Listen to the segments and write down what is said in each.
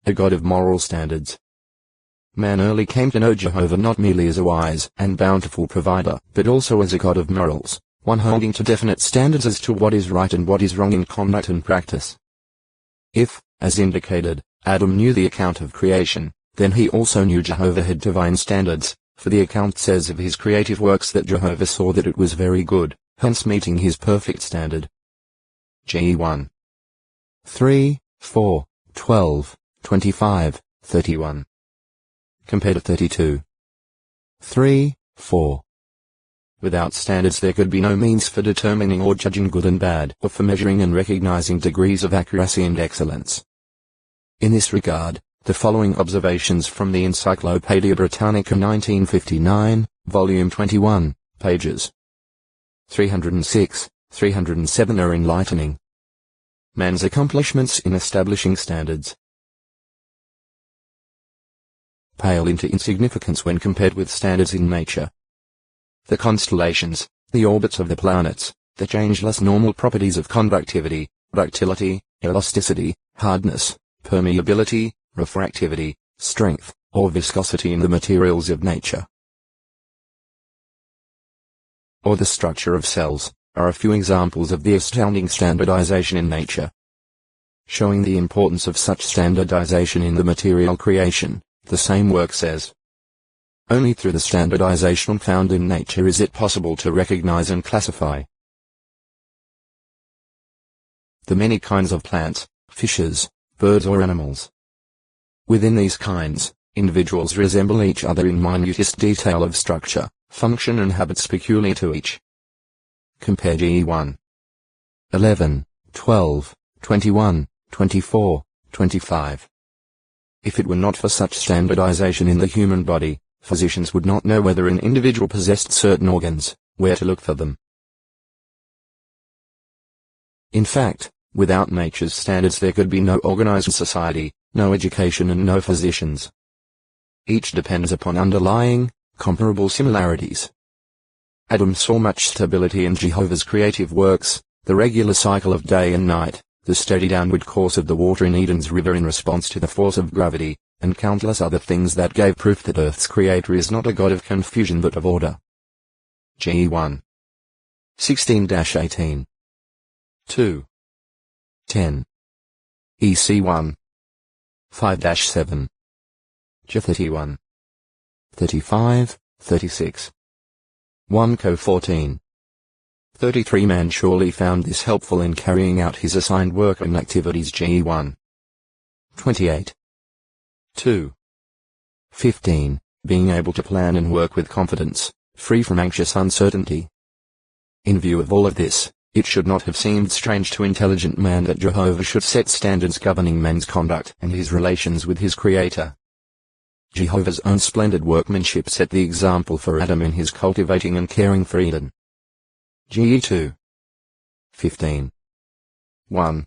a God of moral standards. Man early came to know Jehovah not merely as a wise and bountiful provider, but also as a God of morals, one holding to definite standards as to what is right and what is wrong in conduct and practice. If, as indicated, Adam knew the account of creation, then he also knew Jehovah had divine standards, for the account says of his creative works that Jehovah saw that it was very good, hence meeting his perfect standard. Ge 1. 3, 4, 12, 25, 31. Compared to 32. 3, 4. Without standards there could be no means for determining or judging good and bad, or for measuring and recognizing degrees of accuracy and excellence. In this regard, the following observations from the Encyclopaedia Britannica 1959, Volume 21, pages 306, 307 are enlightening. Man's accomplishments in establishing standards pale into insignificance when compared with standards in nature. The constellations, the orbits of the planets, the changeless normal properties of conductivity, ductility, elasticity, hardness, permeability, refractivity, strength, or viscosity in the materials of nature, or the structure of cells, are a few examples of the astounding standardization in nature. Showing the importance of such standardization in the material creation, the same work says, only through the standardization found in nature is it possible to recognize and classify the many kinds of plants, fishes, birds or animals. Within these kinds, individuals resemble each other in minutest detail of structure, function and habits peculiar to each. Compare Ge 1. 11, 12, 21, 24, 25. If it were not for such standardization in the human body, physicians would not know whether an individual possessed certain organs, where to look for them. In fact, without nature's standards there could be no organized society, no education and no physicians. Each depends upon underlying, comparable similarities. Adam saw much stability in Jehovah's creative works, the regular cycle of day and night, the steady downward course of the water in Eden's river in response to the force of gravity, and countless other things that gave proof that Earth's creator is not a god of confusion but of order. Ge 1. 16-18. 2. 10. EC 1. 5-7. Ge 31. 35, 36. 1 Co 14. 33 Man surely found this helpful in carrying out his assigned work and activities. Ge 1. 28. 2. 15. Being able to plan and work with confidence, free from anxious uncertainty. In view of all of this, it should not have seemed strange to intelligent man that Jehovah should set standards governing man's conduct and his relations with his Creator. Jehovah's own splendid workmanship set the example for Adam in his cultivating and caring for Eden. Ge 2. 15. 1.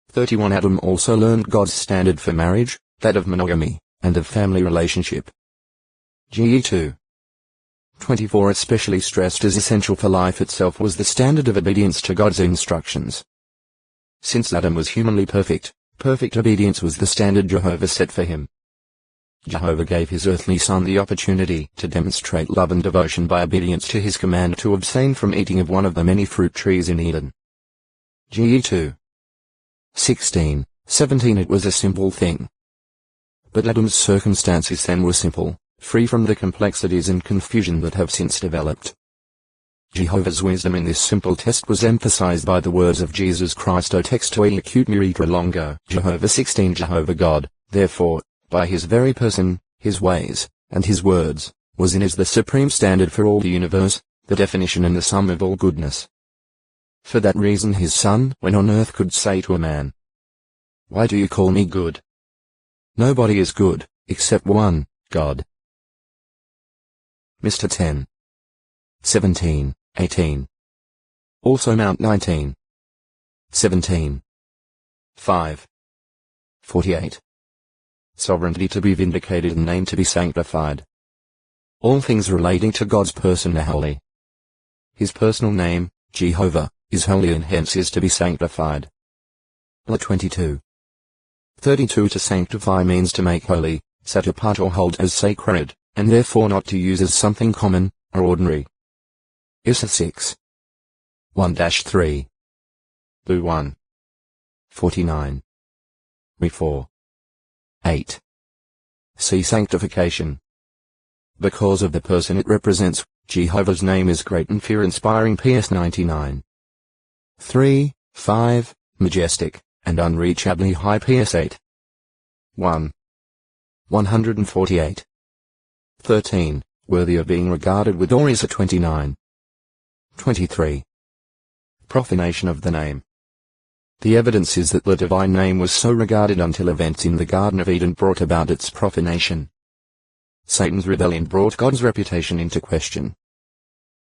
31 Adam also learned God's standard for marriage, that of monogamy, and of family relationship. Ge 2. 24 Especially stressed as essential for life itself was the standard of obedience to God's instructions. Since Adam was humanly perfect, perfect obedience was the standard Jehovah set for him. Jehovah gave his earthly son the opportunity to demonstrate love and devotion by obedience to his command to abstain from eating of one of the many fruit trees in Eden. Ge 2. 16, 17 It was a simple thing. But Adam's circumstances then were simple, free from the complexities and confusion that have since developed. Jehovah's wisdom in this simple test was emphasized by the words of Jesus Christ O textoi acute miritra longo, Jehovah 16 Jehovah God, therefore, by his very person, his ways, and his words, was and is the supreme standard for all the universe, the definition and the sum of all goodness. For that reason his son, when on earth, could say to a man, "Why do you call me good? Nobody is good, except one, God." Mr. 10. 17, 18. Also Mount 19. 17. 5. 48. Sovereignty to be vindicated and name to be sanctified. All things relating to God's person are holy. His personal name, Jehovah, is holy and hence is to be sanctified. 22. 32. To sanctify means to make holy, set apart or hold as sacred, and therefore not to use as something common, or ordinary. Issa 6. 1-3. Bu 1. 49. Re 4. 8. See sanctification. Because of the person it represents, Jehovah's name is great and fear-inspiring. PS 99. 3, 5, majestic, and unreachably high. PS 8. 1. 148. 13, worthy of being regarded with awe. Isa 29. 23. Profanation of the name. The evidence is that the divine name was so regarded until events in the Garden of Eden brought about its profanation. Satan's rebellion brought God's reputation into question.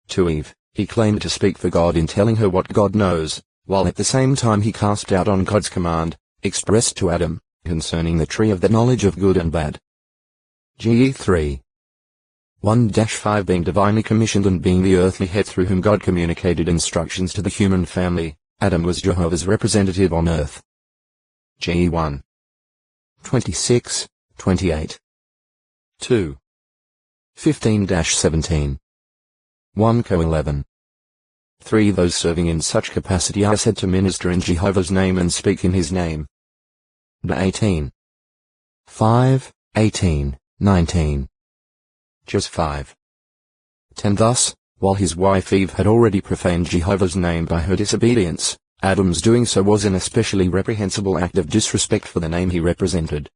To Eve, he claimed to speak for God in telling her what God knows, while at the same time he cast doubt on God's command, expressed to Adam, concerning the tree of the knowledge of good and bad. Ge 3. 1-5. Being divinely commissioned and being the earthly head through whom God communicated instructions to the human family, Adam was Jehovah's representative on earth. Ge 1. 26, 28. 2. 15-17. 1 Co 11. 3. Those serving in such capacity are said to minister in Jehovah's name and speak in his name. 18. 5, 18, 19. Just 5. 10. Thus, while his wife Eve had already profaned Jehovah's name by her disobedience, Adam's doing so was an especially reprehensible act of disrespect for the name he represented.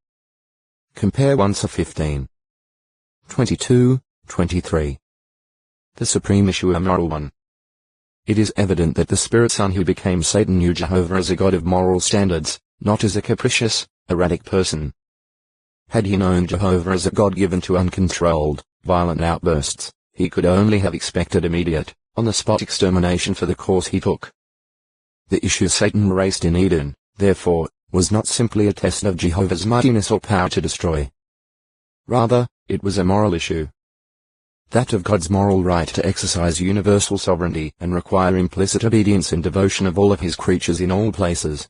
Compare 1 Saw 15. 22, 23. The supreme issue, a moral one. It is evident that the Spirit Son who became Satan knew Jehovah as a God of moral standards, not as a capricious, erratic person. Had he known Jehovah as a God given to uncontrolled, violent outbursts, he could only have expected immediate, on-the-spot extermination for the course he took. The issue Satan raised in Eden, therefore, was not simply a test of Jehovah's mightiness or power to destroy. Rather, it was a moral issue. That of God's moral right to exercise universal sovereignty and require implicit obedience and devotion of all of his creatures in all places.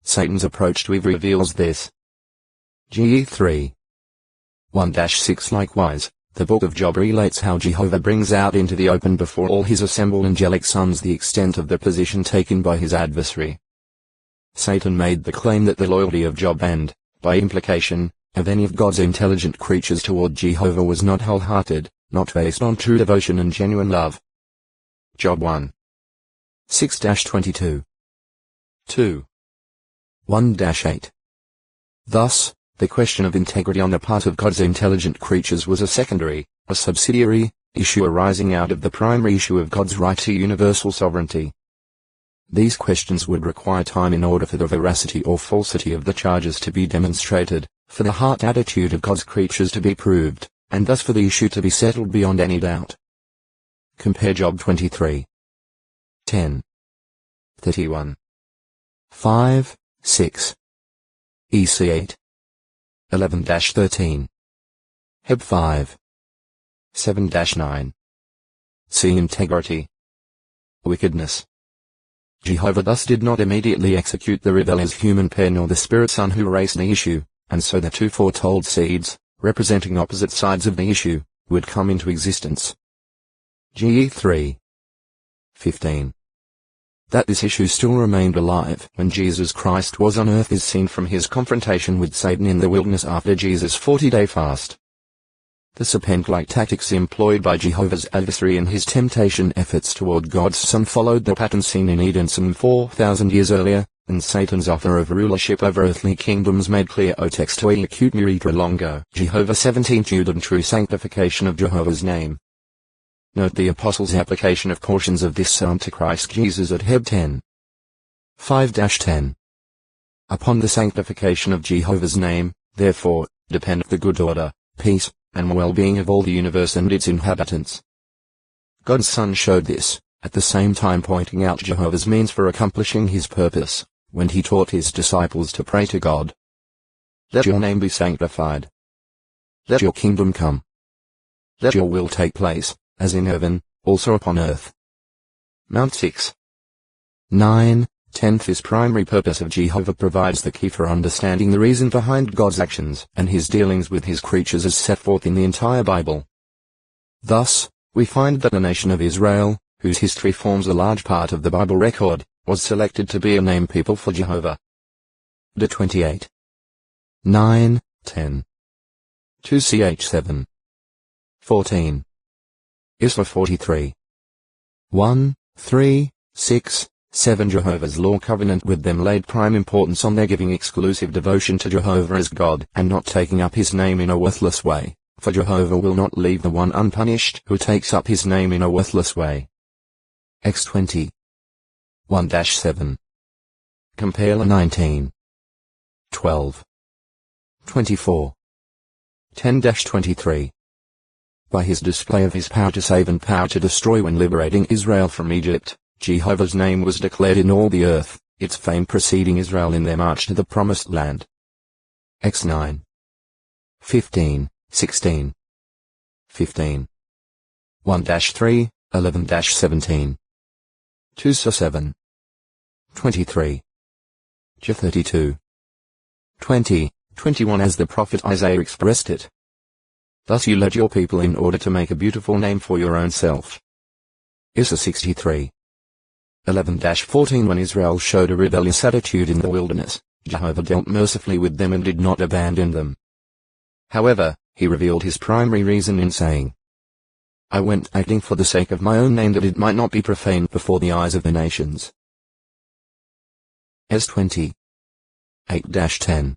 Satan's approach to Eve reveals this. Ge 3. 1-6. Likewise, the book of Job relates how Jehovah brings out into the open before all his assembled angelic sons the extent of the position taken by his adversary. Satan made the claim that the loyalty of Job and, by implication, of any of God's intelligent creatures toward Jehovah was not wholehearted, not based on true devotion and genuine love. Job 1. 6-22. 2. 1-8. Thus, the question of integrity on the part of God's intelligent creatures was a secondary, a subsidiary, issue arising out of the primary issue of God's right to universal sovereignty. These questions would require time in order for the veracity or falsity of the charges to be demonstrated, for the heart attitude of God's creatures to be proved, and thus for the issue to be settled beyond any doubt. Compare Job 23. 10. 31. 5, 6. EC 8. 11-13. Heb 5. 7-9. See integrity. Wickedness. Jehovah thus did not immediately execute the rebellious human pair nor the Spirit Son who raised the issue, and so the two foretold seeds, representing opposite sides of the issue, would come into existence. Ge 3. 15. That this issue still remained alive when Jesus Christ was on earth is seen from his confrontation with Satan in the wilderness after Jesus' 40-day fast. The serpent-like tactics employed by Jehovah's adversary in his temptation efforts toward God's Son followed the pattern seen in Eden some 4,000 years earlier, and Satan's offer of rulership over earthly kingdoms made clear o textually acute miritra longo. Jehovah 17 Jude true sanctification of Jehovah's name. Note the Apostles' application of portions of this psalm to Christ Jesus at Heb 10. 5-10. Upon the sanctification of Jehovah's name, therefore, depend the good order, peace, and well-being of all the universe and its inhabitants. God's Son showed this, at the same time pointing out Jehovah's means for accomplishing his purpose, when he taught his disciples to pray to God. Let your name be sanctified. Let your kingdom come. Let your will take place, as in heaven, also upon earth. Mount 6. 9, 10th This primary purpose of Jehovah provides the key for understanding the reason behind God's actions and his dealings with his creatures as set forth in the entire Bible. Thus, we find that the nation of Israel, whose history forms a large part of the Bible record, was selected to be a name people for Jehovah. De 28. 9, 10. 2 ch 7. 14. Isra 43. 1, 3, 6, 7 Jehovah's law covenant with them laid prime importance on their giving exclusive devotion to Jehovah as God and not taking up his name in a worthless way, for Jehovah will not leave the one unpunished who takes up his name in a worthless way. X 20. 1-7. Compare 19. 12. 24. 10-23. By his display of his power to save and power to destroy when liberating Israel from Egypt, Jehovah's name was declared in all the earth, its fame preceding Israel in their march to the promised land. X 9. 15, 16. 15. 1-3, 11-17. 2 7. 23. J 32. 20, 21 as the prophet Isaiah expressed it. Thus you led your people in order to make a beautiful name for your own self. Isaiah 63. 11-14 When Israel showed a rebellious attitude in the wilderness, Jehovah dealt mercifully with them and did not abandon them. However, he revealed his primary reason in saying, I went acting for the sake of my own name that it might not be profaned before the eyes of the nations. S 20. 8-10.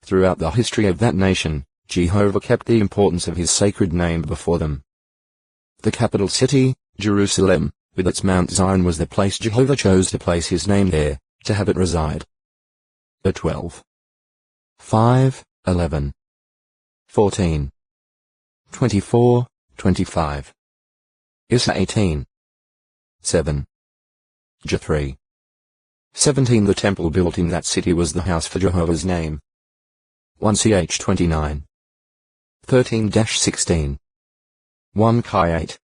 Throughout the history of that nation, Jehovah kept the importance of his sacred name before them. The capital city, Jerusalem, with its Mount Zion was the place Jehovah chose to place his name there, to have it reside. The 12. 5, 11. 14. 24, 25. Issa 18. 7. J 3. 17 The temple built in that city was the house for Jehovah's name. 1 ch 29. 13-16. 1 Chi 8.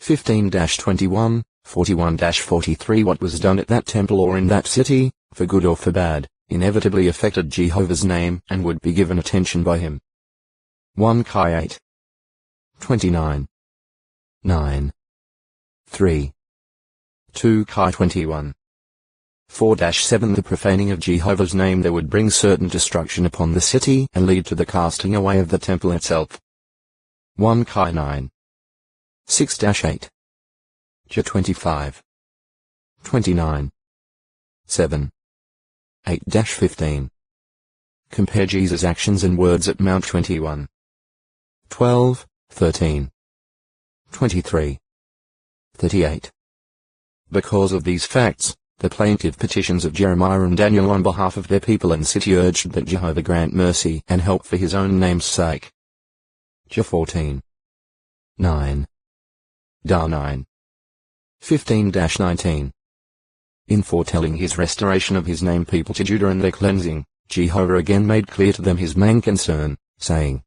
15-21, 41-43 What was done at that temple or in that city, for good or for bad, inevitably affected Jehovah's name and would be given attention by him. 1 Chi 8. 29. 9. 3. 2 Chi 21. 4-7 The profaning of Jehovah's name there would bring certain destruction upon the city and lead to the casting away of the temple itself. 1 Chi 9. 6-8. J 25. 29. 7. 8-15. Compare Jesus' actions and words at Mount 21. 12, 13. 23. 38. Because of these facts, the plaintive petitions of Jeremiah and Daniel on behalf of their people and city urged that Jehovah grant mercy and help for his own name's sake. J 14. 9. Da 9. 15-19. In foretelling his restoration of his named people to Judah and their cleansing, Jehovah again made clear to them his main concern, saying,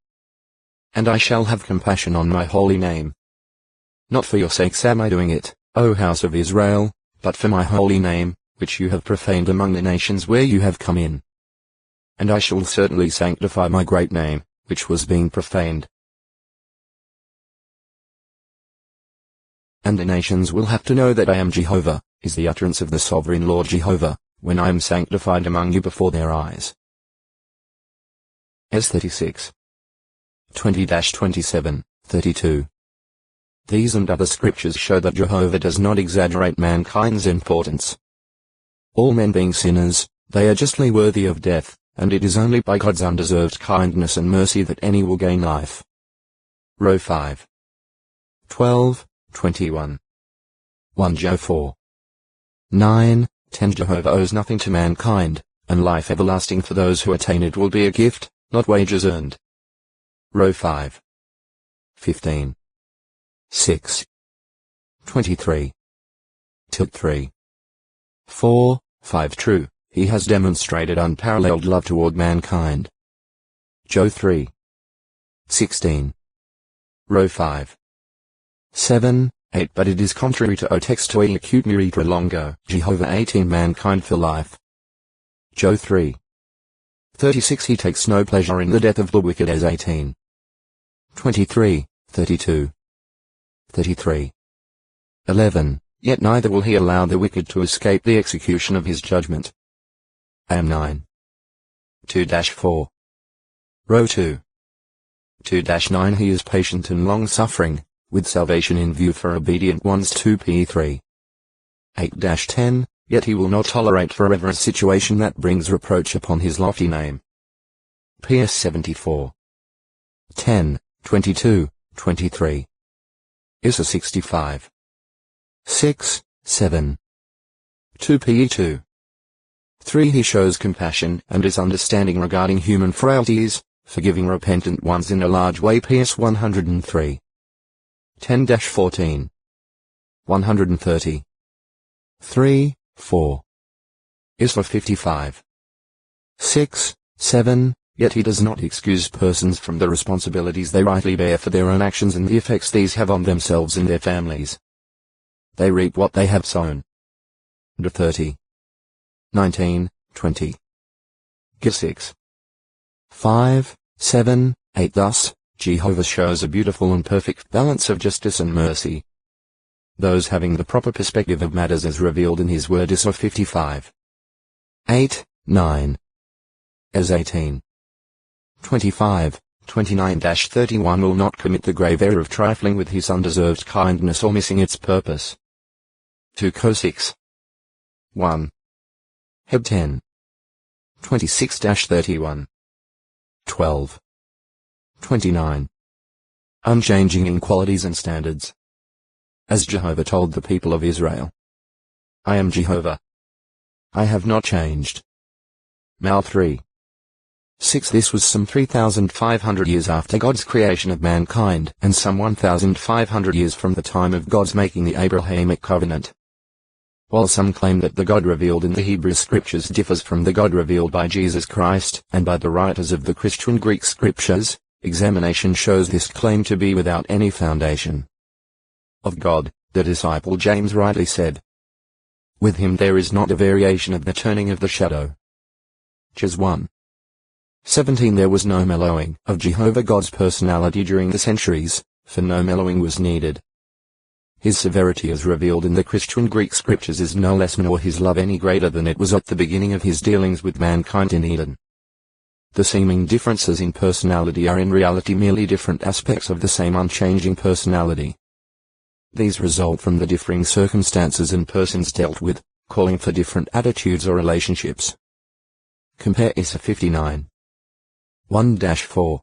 And I shall have compassion on my holy name. Not for your sakes am I doing it, O house of Israel, but for my holy name, which you have profaned among the nations where you have come in. And I shall certainly sanctify my great name, which was being profaned. And the nations will have to know that I am Jehovah, is the utterance of the sovereign Lord Jehovah, when I am sanctified among you before their eyes. S 36. 20-27, 32. These and other scriptures show that Jehovah does not exaggerate mankind's importance. All men being sinners, they are justly worthy of death, and it is only by God's undeserved kindness and mercy that any will gain life. Row 5. 12, 21. 1 Job 4. 9, 10 Jehovah owes nothing to mankind, and life everlasting for those who attain it will be a gift, not wages earned. Row 5. 15. 6. 23. Tilt 3. 4, 5 True, he has demonstrated unparalleled love toward mankind. Job 3. 16. Row 5. 7, 8. But it is contrary to o textui acute miritra longo, Jehovah 18. Mankind for life. Joe 3. 36. He takes no pleasure in the death of the wicked as 18. 23, 32. 33. 11. Yet neither will he allow the wicked to escape the execution of his judgment. Am 9. 2-4. Row 2. 2-9. He is patient and long-suffering, with salvation in view for obedient ones. 2p3. 8-10. Yet he will not tolerate forever a situation that brings reproach upon his lofty name. PS 74. 10, 22, 23. Issa 65. 6, 7. 2pe2. 3. He shows compassion and is understanding regarding human frailties, forgiving repentant ones in a large way. PS 103. 10-14. 130. 3, 4. Issa 55. 6, 7. Yet he does not excuse persons from the responsibilities they rightly bear for their own actions and the effects these have on themselves and their families. They reap what they have sown. 30. 19, 20. G 6. 5, 7, 8. Thus, Jehovah shows a beautiful and perfect balance of justice and mercy. Those having the proper perspective of matters as revealed in his word. Issa 55. 8, 9. As 18. 25, 29-31 will not commit the grave error of trifling with his undeserved kindness or missing its purpose. 2 Co 6. 1. Heb 10. 26-31. 12. 29. Unchanging in qualities and standards. As Jehovah told the people of Israel, I am Jehovah. I have not changed. Mal 3. 6. This was some 3,500 years after God's creation of mankind, and some 1,500 years from the time of God's making the Abrahamic covenant. While some claim that the God revealed in the Hebrew scriptures differs from the God revealed by Jesus Christ and by the writers of the Christian Greek scriptures, examination shows this claim to be without any foundation. Of God, the disciple James rightly said, with him there is not a variation of the turning of the shadow. Ches 1. 17. There was no mellowing of Jehovah God's personality during the centuries, for no mellowing was needed. His severity as revealed in the Christian Greek scriptures is no less nor his love any greater than it was at the beginning of his dealings with mankind in Eden. The seeming differences in personality are in reality merely different aspects of the same unchanging personality. These result from the differing circumstances and persons dealt with, calling for different attitudes or relationships. Compare Issa 59. 1-4.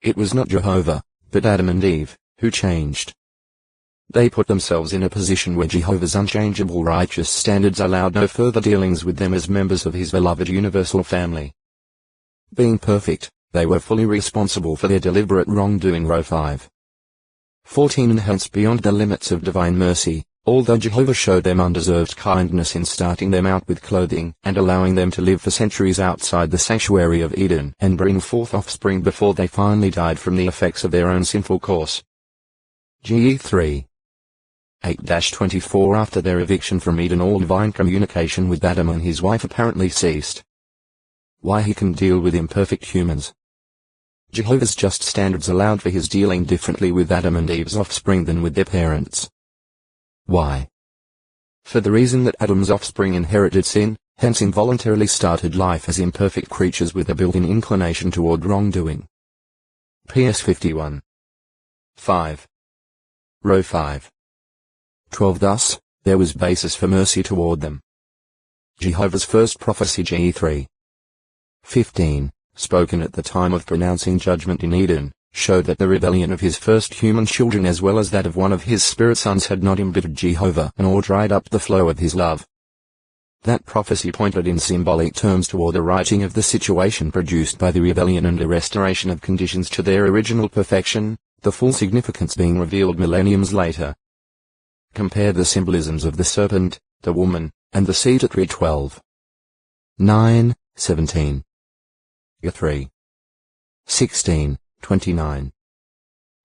It was not Jehovah, but Adam and Eve, who changed. They put themselves in a position where Jehovah's unchangeable righteous standards allowed no further dealings with them as members of his beloved universal family. Being perfect, they were fully responsible for their deliberate wrongdoing. Row 5. 14. And hence beyond the limits of divine mercy, although Jehovah showed them undeserved kindness in starting them out with clothing and allowing them to live for centuries outside the sanctuary of Eden and bring forth offspring before they finally died from the effects of their own sinful course. Ge 3. 8-24. After their eviction from Eden, all divine communication with Adam and his wife apparently ceased. Why? He can deal with imperfect humans. Jehovah's just standards allowed for his dealing differently with Adam and Eve's offspring than with their parents. Why? For the reason that Adam's offspring inherited sin, hence involuntarily started life as imperfect creatures with a built-in inclination toward wrongdoing. PS 51. 5. Row 5. 12. Thus, there was basis for mercy toward them. Jehovah's first prophecy Ge 3. 15, spoken at the time of pronouncing judgment in Eden, showed that the rebellion of his first human children as well as that of one of his spirit sons had not embittered Jehovah nor dried up the flow of his love. That prophecy pointed in symbolic terms toward the righting of the situation produced by the rebellion and a restoration of conditions to their original perfection, the full significance being revealed millenniums later. Compare the symbolisms of the serpent, the woman, and the seed at 3:12. 9, 17. 3. 16, 29.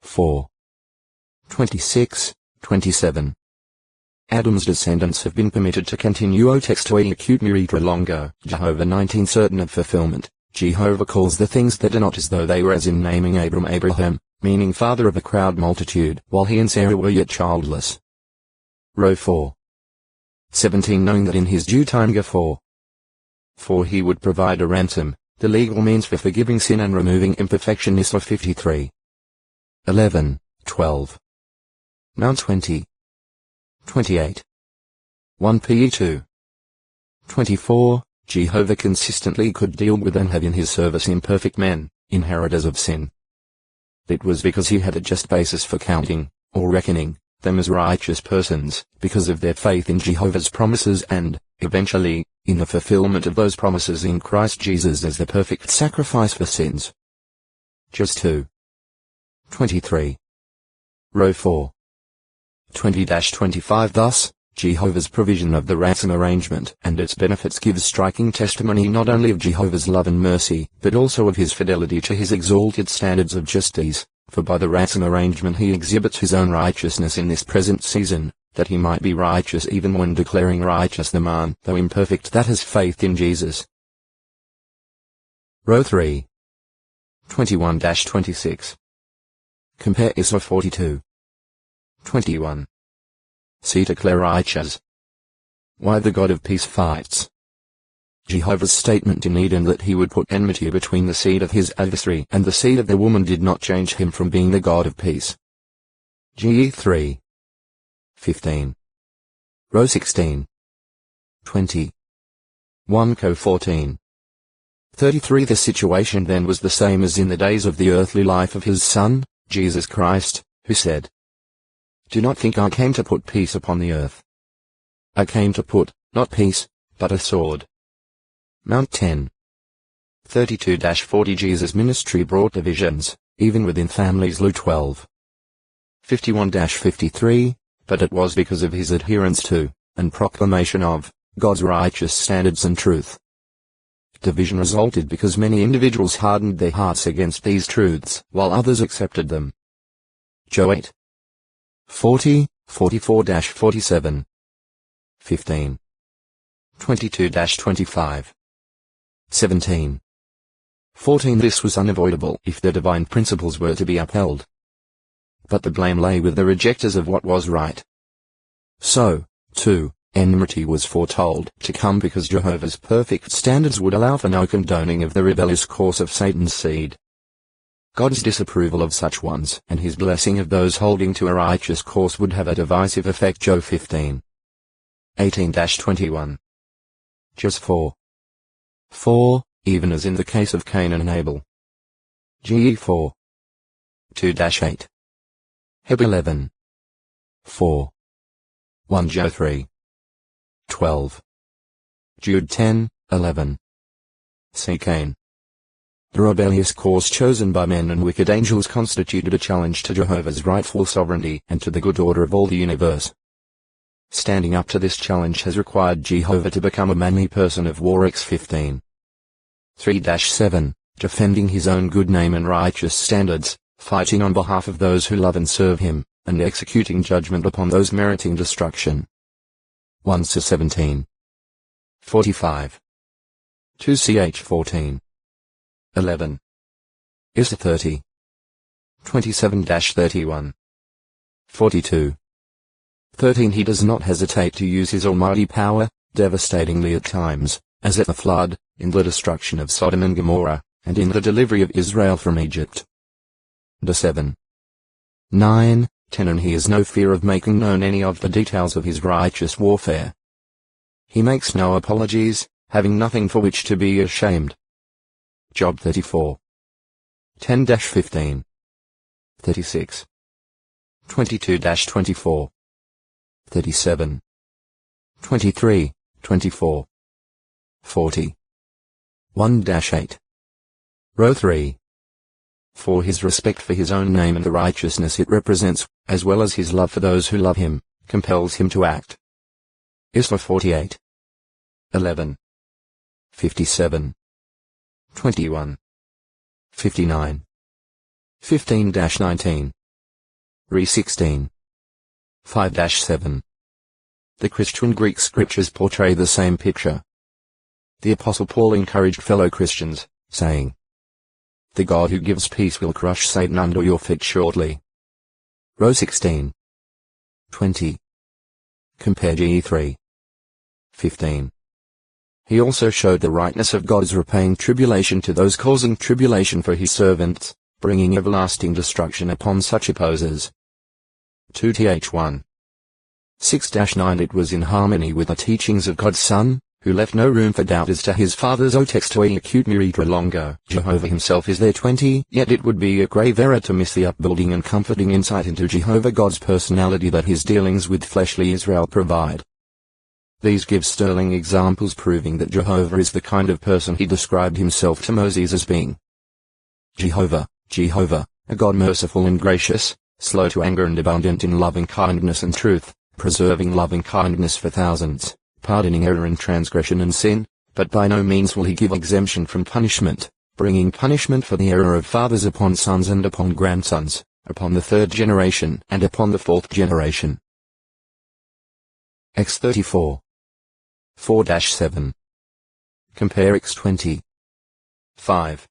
4. 26, 27. Adam's descendants have been permitted to continue o textoi acute miritra longo, Jehovah 19 certain of fulfillment. Jehovah calls the things that are not as though they were, as in naming Abram Abraham, meaning father of a crowd multitude, while he and Sarah were yet childless. Row 4. 17 knowing that in his due time for he would provide a ransom, the legal means for forgiving sin and removing imperfection. Isla 53. 11, 12. Mount 20. 28. 1 Pe 2. 24. Jehovah consistently could deal with and have in his service imperfect men, inheritors of sin. It was because he had a just basis for counting, or reckoning, them as righteous persons, because of their faith in Jehovah's promises and, eventually, in the fulfillment of those promises in Christ Jesus as the perfect sacrifice for sins. Just 2. 23. Row 4. 20-25 Thus, Jehovah's provision of the ransom arrangement and its benefits gives striking testimony not only of Jehovah's love and mercy, but also of his fidelity to his exalted standards of justice, for by the ransom arrangement he exhibits his own righteousness in this present season, that he might be righteous even when declaring righteous the man, though imperfect, that has faith in Jesus. Row 3. 21-26. Compare Isra 42. 21. See declare righteous. Why the God of peace fights. Jehovah's statement in Eden that he would put enmity between the seed of his adversary and the seed of the woman did not change him from being the God of peace. Ge 3. 15. Row 16. 20. 1 Co 14. 33 The situation then was the same as in the days of the earthly life of his Son, Jesus Christ, who said, Do not think I came to put peace upon the earth. I came to put, not peace, but a sword. Mount 10. 32-40 Jesus' ministry brought divisions, even within families. Luke 12. 51-53, but it was because of his adherence to, and proclamation of, God's righteous standards and truth. Division resulted because many individuals hardened their hearts against these truths, while others accepted them. Joe 8. 40, 44-47. 15. 22-25. 17. 14 This was unavoidable if the divine principles were to be upheld. But the blame lay with the rejectors of what was right. So, too, enmity was foretold to come because Jehovah's perfect standards would allow for no condoning of the rebellious course of Satan's seed. God's disapproval of such ones and his blessing of those holding to a righteous course would have a divisive effect. Job 15. 18-21. Just 4. 4, even as in the case of Cain and Abel. Ge 4. 2-8. Heb 11. 4. 1 Joe 3. 12. Jude 10, 11. See Cain. The rebellious course chosen by men and wicked angels constituted a challenge to Jehovah's rightful sovereignty and to the good order of all the universe. Standing up to this challenge has required Jehovah to become a manly person of war. Acts 15. 3-7, defending his own good name and righteous standards, fighting on behalf of those who love and serve him, and executing judgment upon those meriting destruction. 1-17. 45. 2 Ch 14. 11. Is 30. 27-31. 42. 13 He does not hesitate to use his almighty power, devastatingly at times, as at the flood, in the destruction of Sodom and Gomorrah, and in the delivery of Israel from Egypt. 7. 9, 10 And he has no fear of making known any of the details of his righteous warfare. He makes no apologies, having nothing for which to be ashamed. Job 34. 10-15. 36. 22-24. 37. 23, 24. 40. 1-8. Row 3. For his respect for his own name and the righteousness it represents, as well as his love for those who love him, compels him to act. Isla 48. 11. 57. 21. 59. 15-19. Re 16. 5-7. The Christian Greek scriptures portray the same picture. The Apostle Paul encouraged fellow Christians, saying, "The God who gives peace will crush Satan under your feet shortly." Rom 16:20. Compare GE 3:15. He also showed the rightness of God as repaying tribulation to those causing tribulation for his servants, bringing everlasting destruction upon such opposers. 2th 1:6-9. It was in harmony with the teachings of God's Son, who left no room for doubt as to his Father's o textoi acute miritra longo. Jehovah himself is there. 20. Yet it would be a grave error to miss the upbuilding and comforting insight into Jehovah God's personality that his dealings with fleshly Israel provide. These give sterling examples proving that Jehovah is the kind of person he described himself to Moses as being. Jehovah, a God merciful and gracious, slow to anger and abundant in loving kindness and truth, preserving loving kindness for thousands, pardoning error and transgression and sin, but by no means will he give exemption from punishment, bringing punishment for the error of fathers upon sons and upon grandsons, upon the third generation and upon the fourth generation. X 34. 4-7. Compare X 20. 5.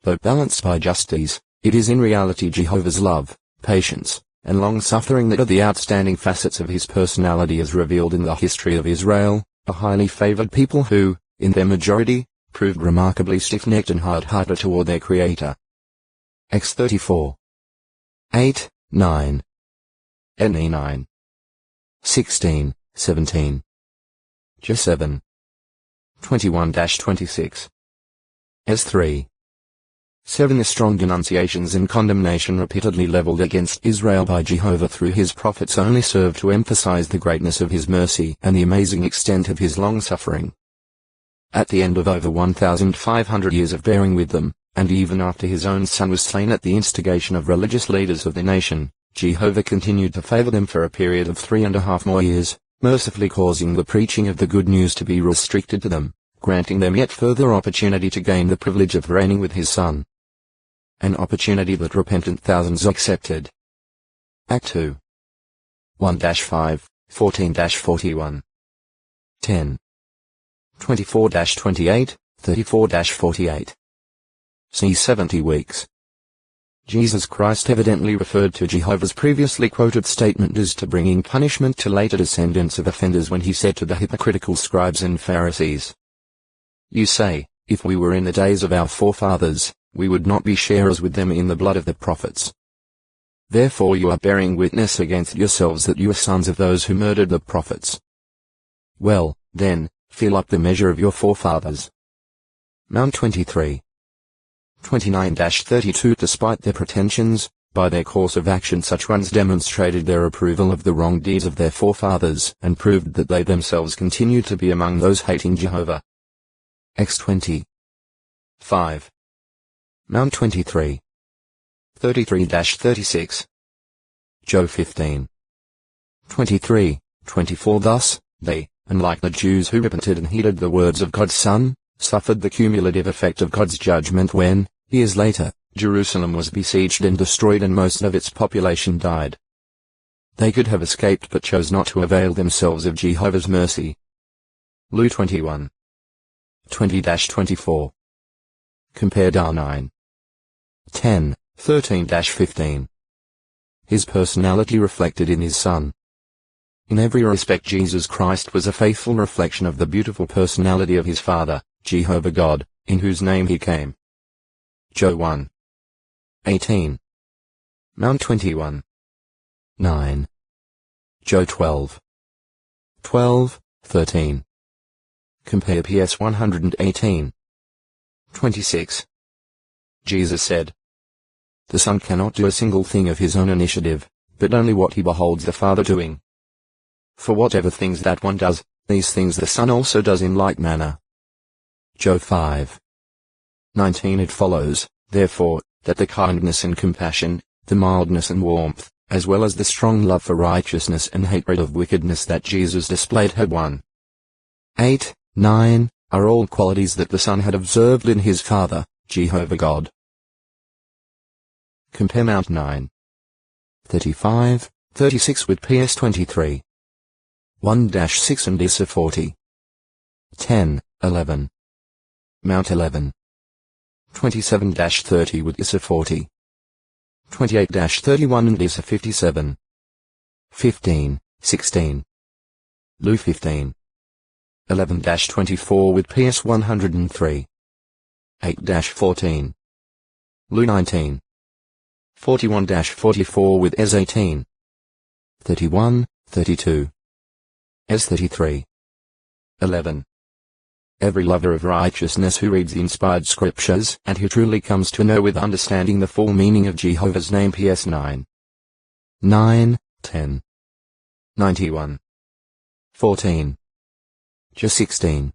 Though balanced by justice, it is in reality Jehovah's love, patience, and long-suffering that are the outstanding facets of his personality as revealed in the history of Israel, a highly favored people who, in their majority, proved remarkably stiff-necked and hard-hearted toward their Creator. X 34. 8, 9. NE 9. 16, 17. J 7. 21-26. S 3. 7. The strong denunciations and condemnation repeatedly leveled against Israel by Jehovah through his prophets only serve to emphasize the greatness of his mercy and the amazing extent of his long-suffering. At the end of over 1,500 years of bearing with them, and even after his own son was slain at the instigation of religious leaders of the nation, Jehovah continued to favor them for a period of 3.5 more years, mercifully causing the preaching of the good news to be restricted to them, granting them yet further opportunity to gain the privilege of reigning with his son. An opportunity that repentant thousands accepted. Act 2. 1-5, 14-41. 10. 24-28, 34-48. C. 70 weeks. Jesus Christ evidently referred to Jehovah's previously quoted statement as to bringing punishment to later descendants of offenders when he said to the hypocritical scribes and Pharisees, "You say, if we were in the days of our forefathers, we would not be sharers with them in the blood of the prophets. Therefore you are bearing witness against yourselves that you are sons of those who murdered the prophets. Well, then, fill up the measure of your forefathers." Mount 23. 29-32. Despite their pretensions, by their course of action such ones demonstrated their approval of the wrong deeds of their forefathers and proved that they themselves continued to be among those hating Jehovah. X 20. 5. Mount 23. 33-36. Job 15. 23, 24. Thus, they, unlike the Jews who repented and heeded the words of God's Son, suffered the cumulative effect of God's judgment when, years later, Jerusalem was besieged and destroyed and most of its population died. They could have escaped but chose not to avail themselves of Jehovah's mercy. Luke 21. 20-24. Compare Dar 9. 10, 13-15. His personality reflected in his Son. In every respect Jesus Christ was a faithful reflection of the beautiful personality of his Father, Jehovah God, in whose name he came. Job 1. 18. Mount 21. 9. Job 12. 12, 13. Compare PS 118. 26. Jesus said, "The Son cannot do a single thing of his own initiative, but only what he beholds the Father doing. For whatever things that one does, these things the Son also does in like manner." Job 5. 19. It follows, therefore, that the kindness and compassion, the mildness and warmth, as well as the strong love for righteousness and hatred of wickedness that Jesus displayed had 1. 8, 9, are all qualities that the Son had observed in his Father, Jehovah God. Compare Mount 9. 35, 36 with PS 23. 1-6 and ISA 40. 10, 11. Mount 11. 27-30 with ISA 40. 28-31 and ISA 57. 15, 16. Lu 15. 11-24 with PS 103. 8-14. Lu 19. 41-44 with ES 18. 31, 32. ES 33. 11. Every lover of righteousness who reads the inspired scriptures and who truly comes to know with understanding the full meaning of Jehovah's name PS 9. 9, 10. 91. 14. Just 16.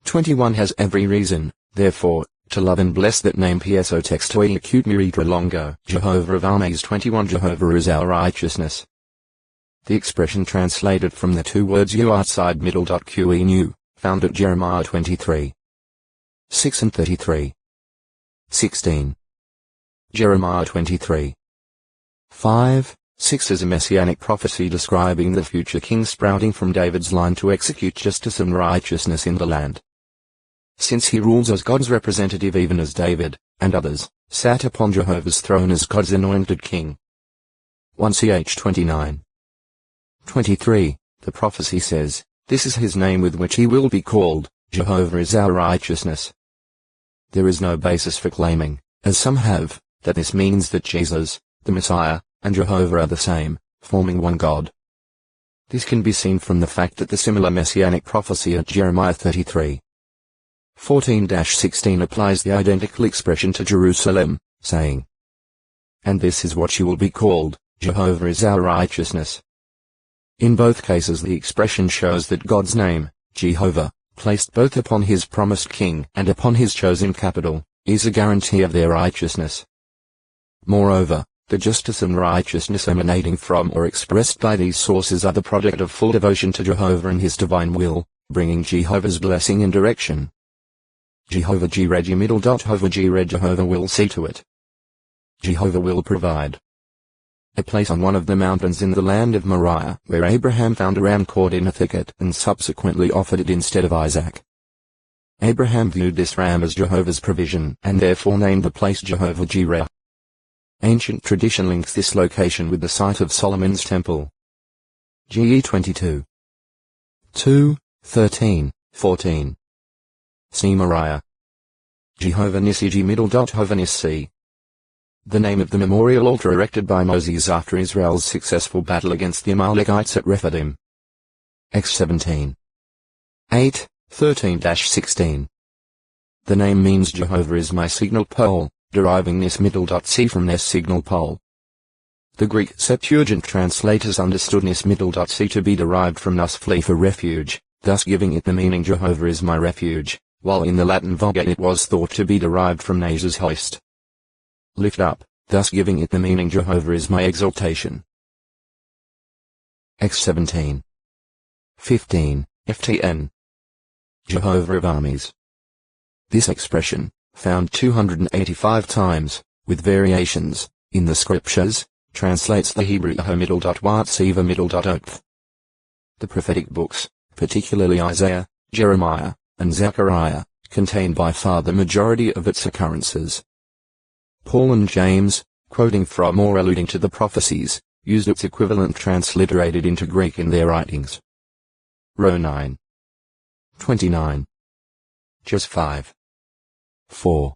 21 has every reason, therefore, to love and bless that name PSO text to acute miritra longo. Jehovah of armies 21. Jehovah is our righteousness. The expression translated from the two words you outside middle. QE found at Jeremiah 23. 6 and 33. 16. Jeremiah 23. 5, 6 is a messianic prophecy describing the future king sprouting from David's line to execute justice and righteousness in the land. Since he rules as God's representative even as David, and others, sat upon Jehovah's throne as God's anointed king. 1 Ch 29. 23, the prophecy says, this is his name with which he will be called, Jehovah is our righteousness. There is no basis for claiming, as some have, that this means that Jesus, the Messiah, and Jehovah are the same, forming one God. This can be seen from the fact that the similar messianic prophecy at Jeremiah 33. 14-16 applies the identical expression to Jerusalem, saying, and this is what you will be called, Jehovah is our righteousness. In both cases the expression shows that God's name, Jehovah, placed both upon his promised king and upon his chosen capital, is a guarantee of their righteousness. Moreover, the justice and righteousness emanating from or expressed by these sources are the product of full devotion to Jehovah and his divine will, bringing Jehovah's blessing and direction. Jehovah Jireh middle. Jehovah Jireh Jehovah will see to it. Jehovah will provide. A place on one of the mountains in the land of Moriah where Abraham found a ram caught in a thicket and subsequently offered it instead of Isaac. Abraham viewed this ram as Jehovah's provision and therefore named the place Jehovah Jireh. Ancient tradition links this location with the site of Solomon's temple. GE 22. 2, 13, 14. See Moriah. Jehovah Nissi G middle. Jehovah Nissi. The name of the memorial altar erected by Moses after Israel's successful battle against the Amalekites at Rephidim. X 17. 8, 13-16. The name means Jehovah is my signal pole, deriving Nis middle. C from Nes signal pole. The Greek Septuagint translators understood Nis middle. C to be derived from Nus flee for refuge, thus giving it the meaning Jehovah is my refuge, while in the Latin Vulgate it was thought to be derived from Nasus hoist. Lift up, thus giving it the meaning Jehovah is my exaltation. X 17. 15, FTN. Jehovah of armies. This expression, found 285 times, with variations, in the scriptures, translates the Hebrew Yahweh middle. Watsiva middle. Oath. The prophetic books, particularly Isaiah, Jeremiah, and Zechariah, contain by far the majority of its occurrences. Paul and James, quoting from or alluding to the prophecies, used its equivalent transliterated into Greek in their writings. Row 9. 29. Just 5. 4.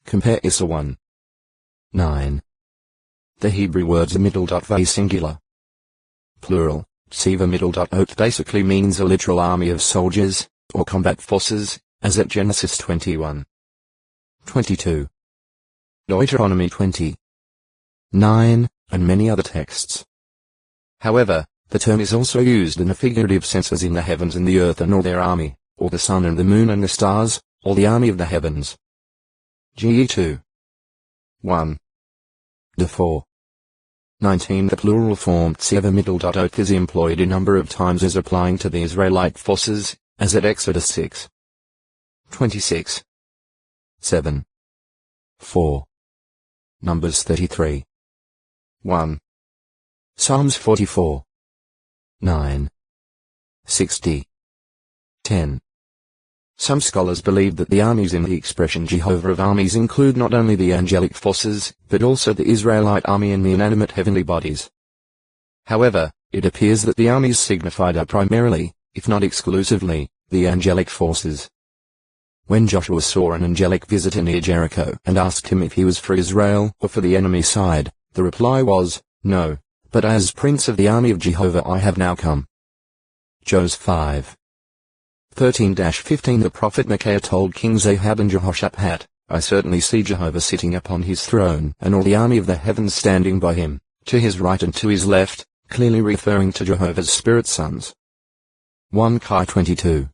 Compare ISA 1. 9. The Hebrew words middle. Vay singular. Plural, Tsiva middle. Oath basically means a literal army of soldiers, or combat forces, as at Genesis 21. 22. Deuteronomy 20. 9, and many other texts. However, the term is also used in a figurative sense as in the heavens and the earth and all their army, or the sun and the moon and the stars, or the army of the heavens. GE 2. 1. De 4. 19. The plural form Tsiva middle. Oath is employed a number of times as applying to the Israelite forces, as at Exodus 6. 26. 7. 4. Numbers 33. 1. Psalms 44. 9. 60. 10. Some scholars believe that the armies in the expression Jehovah of armies include not only the angelic forces, but also the Israelite army and the inanimate heavenly bodies. However, it appears that the armies signified are primarily, if not exclusively, the angelic forces. When Joshua saw an angelic visitor near Jericho and asked him if he was for Israel or for the enemy side, the reply was, "No, but as Prince of the army of Jehovah I have now come." Jos 5. 13-15 The prophet Micaiah told Kings Ahab and Jehoshaphat, "I certainly see Jehovah sitting upon his throne and all the army of the heavens standing by him, to his right and to his left," clearly referring to Jehovah's spirit sons. 1 Kai 22.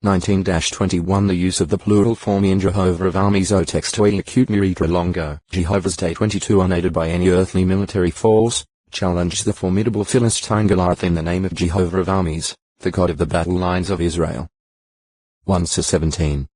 19-21 The use of the plural form in Jehovah of armies o textoi acute miritra longo, Jehovah's Day 22 unaided by any earthly military force, challenged the formidable Philistine Goliath in the name of Jehovah of armies, the God of the battle lines of Israel. 1 17.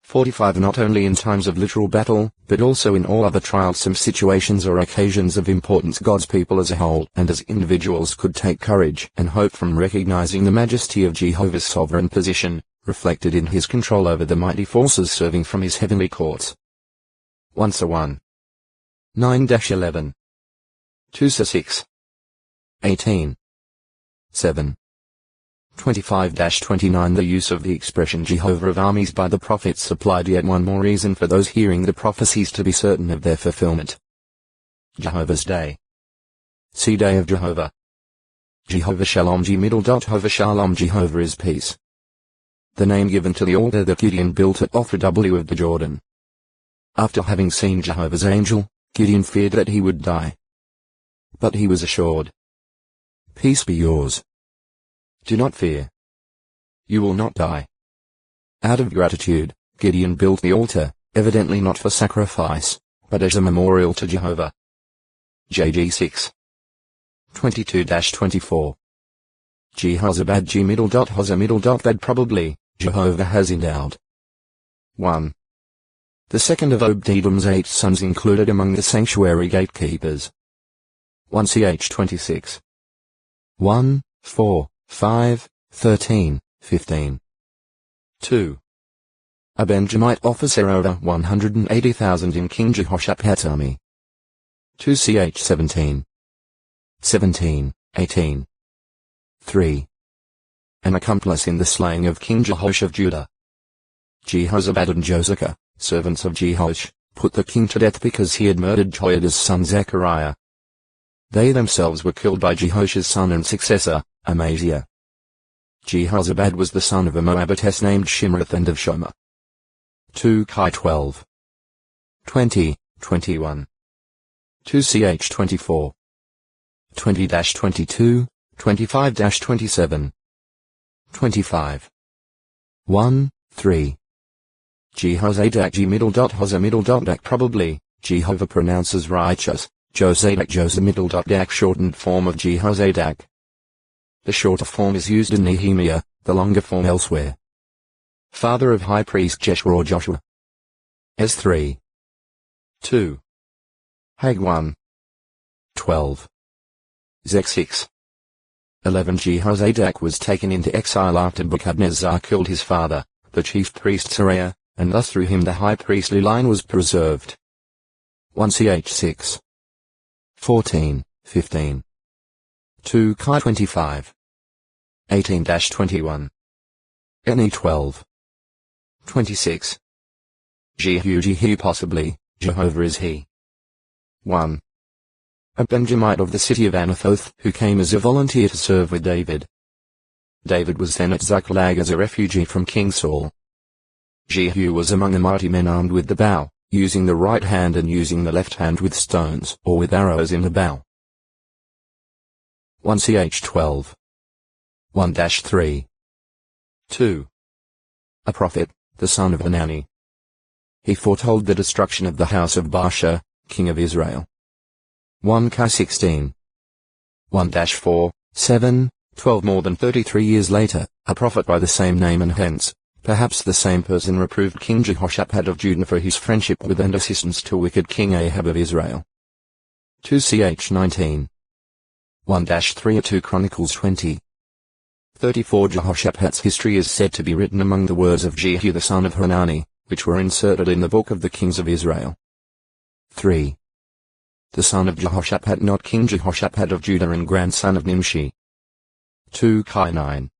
45 Not only in times of literal battle, but also in all other trialsome situations or occasions of importance God's people as a whole and as individuals could take courage and hope from recognizing the majesty of Jehovah's sovereign position, reflected in his control over the mighty forces serving from his heavenly courts. 1 1. 9-11. 2 6. 18. 7. 25-29 The use of the expression Jehovah of armies by the prophets supplied yet one more reason for those hearing the prophecies to be certain of their fulfillment. Jehovah's Day. See Day of Jehovah. Jehovah Shalom Jehovah Shalom Jehovah is peace. The name given to the altar that Gideon built at Ophra W of the Jordan. After having seen Jehovah's angel, Gideon feared that he would die. But he was assured, "Peace be yours. Do not fear. You will not die." Out of gratitude, Gideon built the altar, evidently not for sacrifice, but as a memorial to Jehovah. JG 6. 22-24. Jehozabad G Hosa probably, Jehovah has endowed. 1. The second of Obed-Edom's 8 sons included among the sanctuary gatekeepers. 1 Ch 26. 1, 4. 5, 13, 15. 2. A Benjamite officer over 180,000 in King Jehoshaphat's army. 2 Ch 17. 17, 18. 3. An accomplice in the slaying of King Jehoash of Judah. Jehozabad and Josiah, servants of Jehoash, put the king to death because he had murdered Jehoiada's son Zechariah. They themselves were killed by Jehoash's son and successor, Amaziah. Jehozabad was the son of a Moabitess named Shimrath and of Shomer. 2 Kai 12. 20, 21. 2 Ch 24. 20-22, 25-27. 25. 1, 3. Jehozadak Hosa probably, Jehovah pronounces righteous, Jozadak Josa shortened form of Jehozadak. The shorter form is used in Nehemiah, the longer form elsewhere. Father of High Priest Jeshua or Joshua. S 3. 2. Hag 1. 12. Zech 6. 11 Jehozadak was taken into exile after Nebuchadnezzar killed his father, the chief priest Sariah, and thus through him the high priestly line was preserved. 1 Ch 6. 14, 15. 2 Kai 25. 18-21. Ne 12. 26. Jehu possibly, Jehovah is he. 1. A Benjamite of the city of Anathoth who came as a volunteer to serve with David. David was then at Ziklag as a refugee from King Saul. Jehu was among the mighty men armed with the bow, using the right hand and using the left hand with stones or with arrows in the bow. 1 Ch 12. 1-3. 2. A prophet, the son of Hanani. He foretold the destruction of the house of Baasha, king of Israel. 1 Kai 16. 1-4, 7, 12 More than 33 years later, a prophet by the same name and hence, perhaps the same person reproved King Jehoshaphat of Judah for his friendship with and assistance to wicked King Ahab of Israel. 2 Ch 19. 1-3 or 2 Chronicles 20. 34 Jehoshaphat's history is said to be written among the words of Jehu the son of Hanani, which were inserted in the book of the kings of Israel. 3. The son of Jehoshaphat, not King Jehoshaphat of Judah and grandson of Nimshi. 2 Kai 9.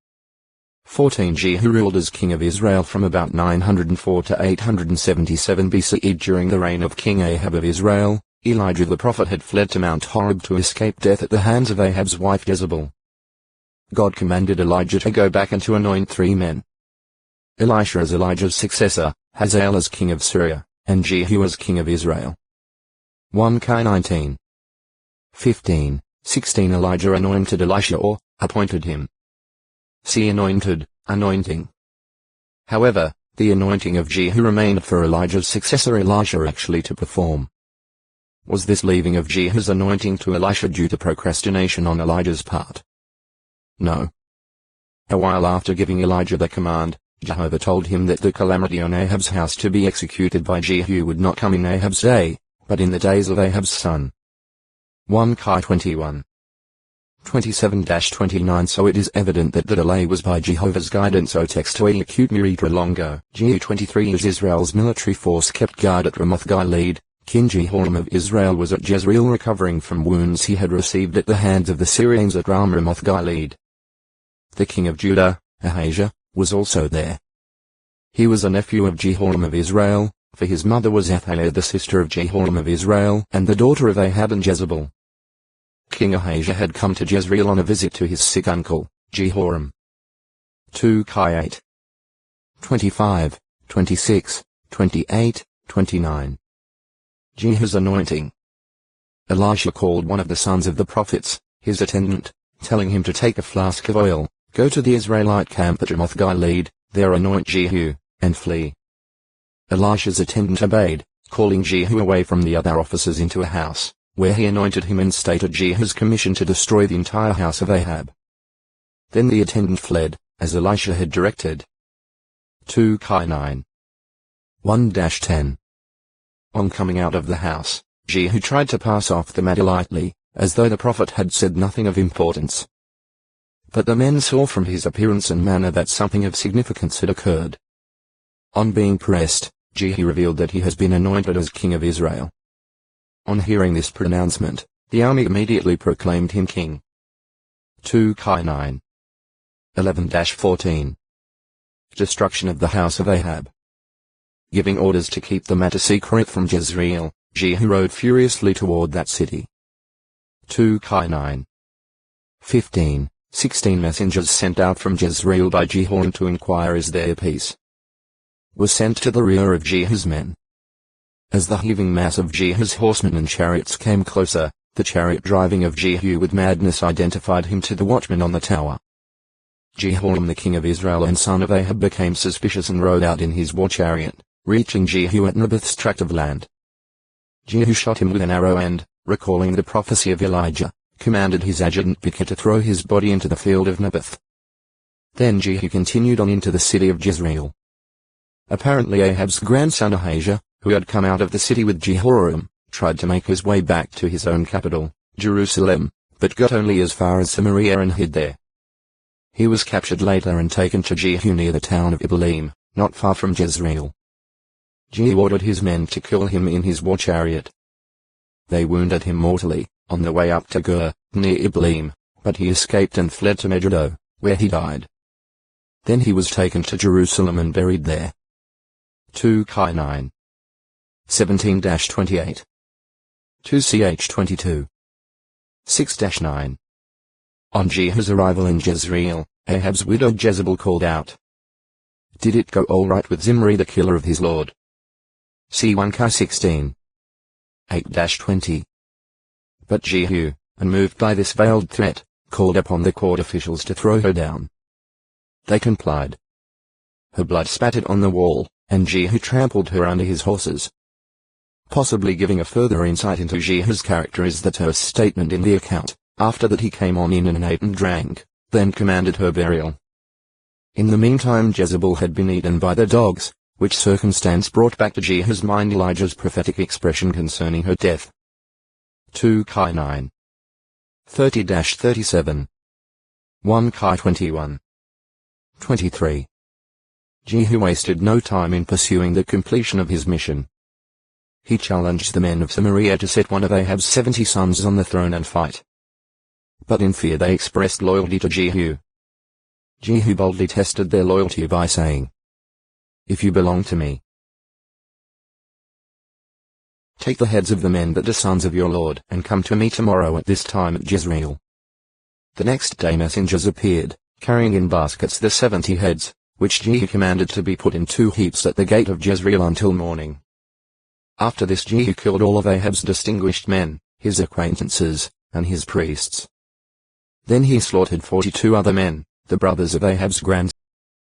14 Jehu ruled as king of Israel from about 904 to 877 BCE. During the reign of King Ahab of Israel, Elijah the prophet had fled to Mount Horeb to escape death at the hands of Ahab's wife Jezebel. God commanded Elijah to go back and to anoint 3 men. Elisha as Elijah's successor, Hazael as king of Syria, and Jehu as king of Israel. 1 Kai 19. 15, 16 Elijah anointed Elisha, or appointed him. See anointed, anointing. However, the anointing of Jehu remained for Elijah's successor Elisha actually to perform. Was this leaving of Jehu's anointing to Elisha due to procrastination on Elijah's part? No. A while after giving Elijah the command, Jehovah told him that the calamity on Ahab's house to be executed by Jehu would not come in Ahab's day, but in the days of Ahab's son. 1 Kai 21. 27-29 So it is evident that the delay was by Jehovah's guidance. O text to acute miritra longo. Jehu 23 As Israel's military force kept guard at Ramoth Gilead, King Jehoram of Israel was at Jezreel recovering from wounds he had received at the hands of the Syrians at Ramoth Gilead. The king of Judah, Ahijah, was also there. He was a nephew of Jehoram of Israel, for his mother was Athaliah the sister of Jehoram of Israel and the daughter of Ahab and Jezebel. King Ahijah had come to Jezreel on a visit to his sick uncle, Jehoram. 2 Kai 8. 25, 26, 28, 29. Jehu's anointing. Elisha called one of the sons of the prophets, his attendant, telling him to take a flask of oil, go to the Israelite camp at Ramoth Gilead, there anoint Jehu, and flee. Elisha's attendant obeyed, calling Jehu away from the other officers into a house, where he anointed him and stated Jehu's commission to destroy the entire house of Ahab. Then the attendant fled, as Elisha had directed. 2 Kai 9. 1-10. On coming out of the house, Jehu tried to pass off the matter lightly, as though the prophet had said nothing of importance. But the men saw from his appearance and manner that something of significance had occurred. On being pressed, Jehu revealed that he has been anointed as king of Israel. On hearing this pronouncement, the army immediately proclaimed him king. 2 Kai 9. 11-14. Destruction of the house of Ahab. Giving orders to keep the matter secret from Jezreel, Jehu rode furiously toward that city. 2 Kai 9. 15, 16 Messengers sent out from Jezreel by Jehoram to inquire is there peace, were sent to the rear of Jehu's men. As the heaving mass of Jehu's horsemen and chariots came closer, the chariot driving of Jehu with madness identified him to the watchman on the tower. Jehoram the king of Israel and son of Ahab became suspicious and rode out in his war chariot, reaching Jehu at Naboth's tract of land. Jehu shot him with an arrow and, recalling the prophecy of Elijah, commanded his adjutant Pekah to throw his body into the field of Naboth. Then Jehu continued on into the city of Jezreel. Apparently Ahab's grandson Ahijah, who had come out of the city with Jehoram, tried to make his way back to his own capital, Jerusalem, but got only as far as Samaria and hid there. He was captured later and taken to Jehu near the town of Ibleam, not far from Jezreel. Jehu ordered his men to kill him in his war chariot. They wounded him mortally, on the way up to Gur, near Ibleam, but he escaped and fled to Megiddo, where he died. Then he was taken to Jerusalem and buried there. 2 Kai 9. 17-28. 2 Ch 22. 6-9. On Jehu's arrival in Jezreel, Ahab's widow Jezebel called out, "Did it go all right with Zimri the killer of his lord?" See 1 Kai 16. 8-20. But Jehu, unmoved by this veiled threat, called upon the court officials to throw her down. They complied. Her blood spattered on the wall, and Jehu trampled her under his horses. Possibly giving a further insight into Jehu's character is the terse statement in the account, after that he came on in and ate and drank, then commanded her burial. In the meantime Jezebel had been eaten by the dogs, which circumstance brought back to Jehu's mind Elijah's prophetic expression concerning her death. 2 Kai 9. 30-37. 1 Kai 21. 23. Jehu wasted no time in pursuing the completion of his mission. He challenged the men of Samaria to set one of Ahab's 70 sons on the throne and fight. But in fear they expressed loyalty to Jehu. Jehu boldly tested their loyalty by saying, "If you belong to me, take the heads of the men that are sons of your Lord and come to me tomorrow at this time at Jezreel." The next day messengers appeared, carrying in baskets the 70 heads, which Jehu commanded to be put in 2 heaps at the gate of Jezreel until morning. After this Jehu killed all of Ahab's distinguished men, his acquaintances, and his priests. Then he slaughtered 42 other men, the brothers of Ahab's grandsons.